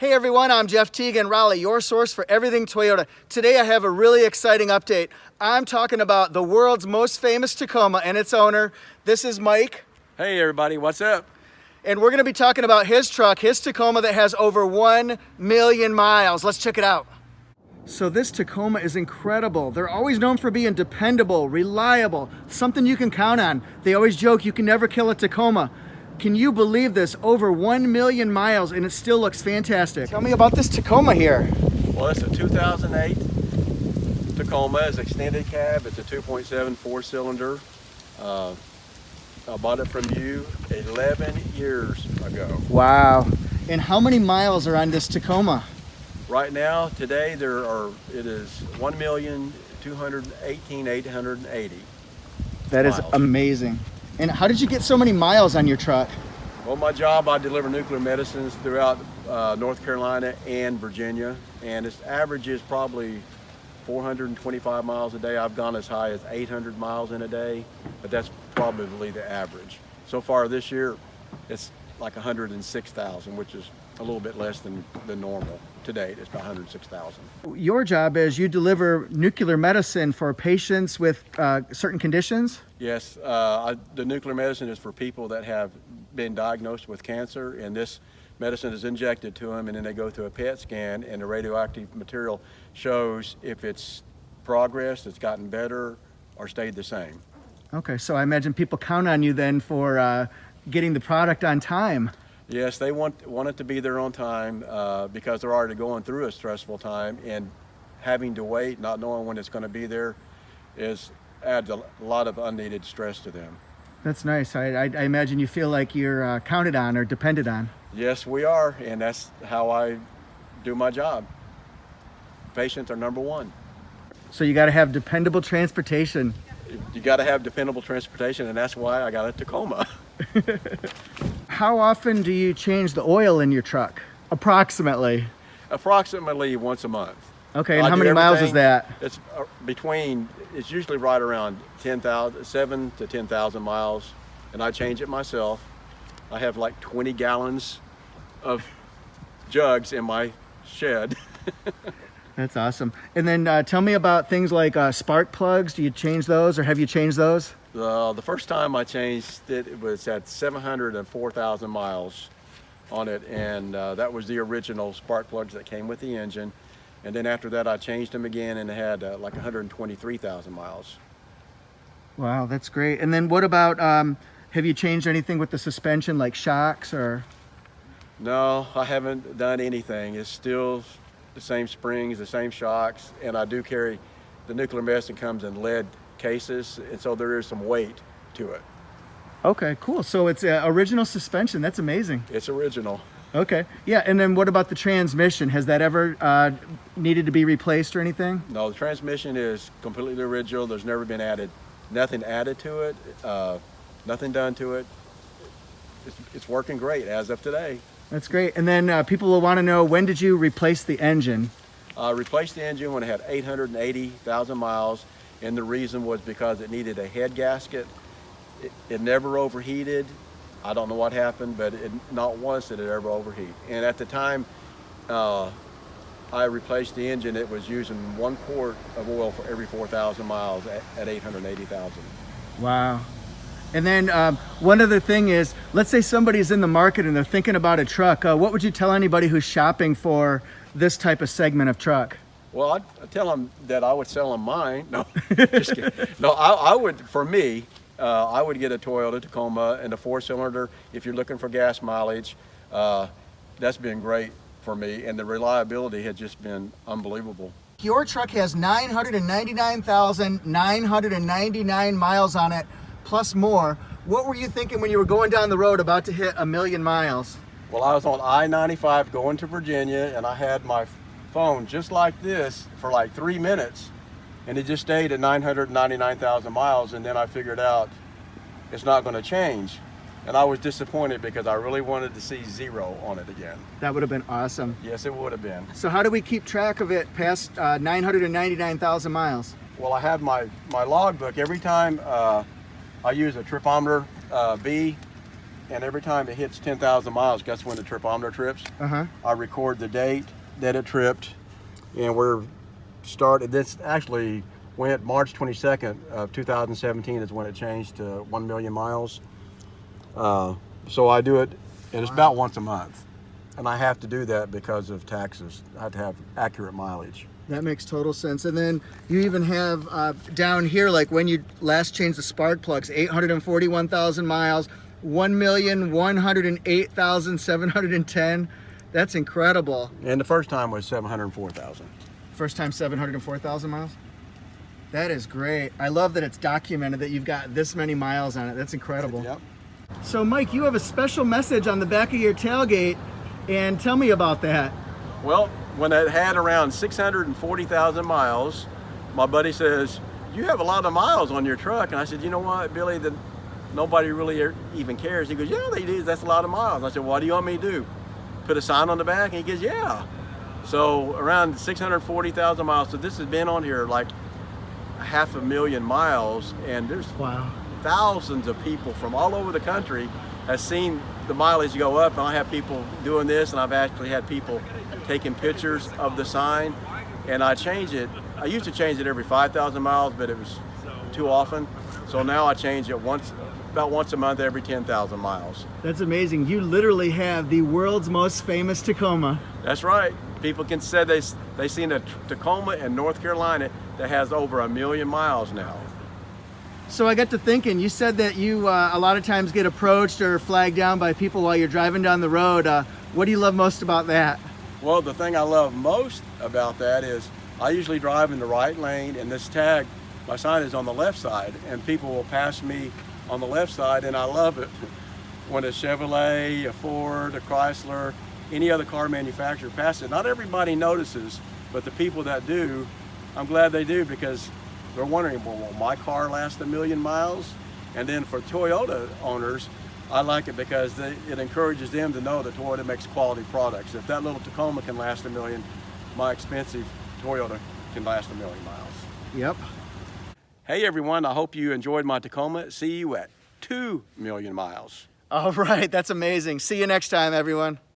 Hey everyone, I'm Jeff Teague in Raleigh, your source for everything Toyota. Today I have a really exciting update. I'm talking about the world's most famous Tacoma and its owner. This is Mike. Hey everybody, what's up? And we're gonna be talking about his truck, his Tacoma that has over 1 million miles. Let's check it out. So this Tacoma is incredible. They're always known for being dependable, reliable, something you can count on. They always joke you can never kill a Tacoma. Can you believe this? Over 1 million miles and it still looks fantastic. Tell me about this Tacoma here. Well, it's a 2008 Tacoma. It's extended cab. It's a 2.7 4-cylinder. I bought it from you 11 years ago. Wow. And how many miles are on this Tacoma? Right now, today, it is 1,218,880. That is amazing. And how did you get so many miles on your truck? Well, my job, I deliver nuclear medicines throughout North Carolina and Virginia, and its average is probably 425 miles a day. I've gone as high as 800 miles in a day, but that's probably the average. So far this year, it's like 106,000, which is a little bit less than the normal. To date, it's about 106,000. Your job is you deliver nuclear medicine for patients with certain conditions? Yes, the nuclear medicine is for people that have been diagnosed with cancer, and this medicine is injected to them, and then they go through a PET scan, and the radioactive material shows if it's progressed, it's gotten better, or stayed the same. Okay, so I imagine people count on you then for getting the product on time. Yes, they want it to be there on time because they're already going through a stressful time, and having to wait, not knowing when it's going to be there, adds a lot of unneeded stress to them. That's nice. I imagine you feel like you're counted on or depended on. Yes, we are, and that's how I do my job. Patients are number one. So you got to have dependable transportation. You got to have dependable transportation, and that's why I got a Tacoma. How often do you change the oil in your truck? Approximately. Approximately once a month. Okay, and how many miles is that? It's it's usually right around 7 to 10,000 miles, and I change it myself. I have like 20 gallons of jugs in my shed. That's awesome. And then tell me about things like spark plugs. Do you change those, or have you changed those? The first time I changed it was at 704,000 miles on it, and that was the original spark plugs that came with the engine. And then after that, I changed them again, and it had like 123,000 miles. Wow, that's great. And then what about, have you changed anything with the suspension, like shocks or? No, I haven't done anything. It's still the same springs, the same shocks, and I do carry, the nuclear medicine comes in lead cases, and so there is some weight to it. Okay, cool. So it's original suspension. That's amazing. It's original. Okay, yeah. And then what about the transmission? Has that ever needed to be replaced or anything? No, the transmission is completely original. There's never been nothing added to it, nothing done to it. It's working great as of today. That's great. And then people will want to know, when did you replace the engine? I replaced the engine when it had 880,000 miles, and the reason was because it needed a head gasket. It never overheated. I don't know what happened, but not once did it ever overheat. And at the time I replaced the engine, it was using 1 quart of oil for every 4,000 miles at 880,000. Wow. And then one other thing is, let's say somebody's in the market and they're thinking about a truck. What would you tell anybody who's shopping for this type of segment of truck? Well, I'd tell them that I would sell them mine. No, just kidding. No, I would, for me, I would get a Toyota Tacoma and a 4-cylinder. If you're looking for gas mileage, that's been great for me, and the reliability has just been unbelievable. Your truck has 999,999 miles on it, plus more. What were you thinking when you were going down the road about to hit 1 million miles? Well, I was on I-95 going to Virginia, and I had my phone just like this for like 3 minutes, and it just stayed at 999,000 miles, and then I figured out it's not going to change. And I was disappointed because I really wanted to see 0 on it again. That would have been awesome. Yes, it would have been. So how do we keep track of it past 999,000 miles? Well, I have my logbook. Every time I use a tripometer B, and every time it hits 10,000 miles, guess when the tripometer trips? I record the date that it tripped, and this actually went March 22nd of 2017 is when it changed to 1 million miles. So I do it, and it's about once a month. And I have to do that because of taxes. I have to have accurate mileage. That makes total sense. And then you even have down here, like when you last changed the spark plugs, 841,000 miles, 1,108,710. That's incredible. And the first time was 704,000. First time 704,000 miles? That is great. I love that it's documented that you've got this many miles on it. That's incredible. Yep. So Mike, you have a special message on the back of your tailgate, and tell me about that. Well, when it had around 640,000 miles, my buddy says, "You have a lot of miles on your truck." And I said, "You know what, Billy, nobody really even cares." He goes, "Yeah, they do. That's a lot of miles." I said, "What do you want me to do? Put a sign on the back?" And he goes, "Yeah." So around 640,000 miles. So this has been on here like 500,000 miles, and there's thousands of people from all over the country has seen the mileage go up. And I have people doing this, and I've actually had people taking pictures of the sign, and I change it. I used to change it every 5,000 miles, but it was too often. So now I change it about once a month, every 10,000 miles. That's amazing. You literally have the world's most famous Tacoma. That's right. People can say they seen a Tacoma in North Carolina that has over 1 million miles now. So I got to thinking, you said that you a lot of times get approached or flagged down by people while you're driving down the road. What do you love most about that? Well, the thing I love most about that is I usually drive in the right lane, and this tag, my sign is on the left side, and people will pass me on the left side, and I love it. When a Chevrolet, a Ford, a Chrysler, any other car manufacturer passes it, not everybody notices, but the people that do, I'm glad they do, because they're wondering, well, will my car last 1 million miles? And then for Toyota owners, I like it because it encourages them to know that Toyota makes quality products. If that little Tacoma can last 1 million, my expensive Toyota can last 1 million miles. Yep. Hey everyone, I hope you enjoyed my Tacoma. See you at 2 million miles. All right, that's amazing. See you next time, everyone.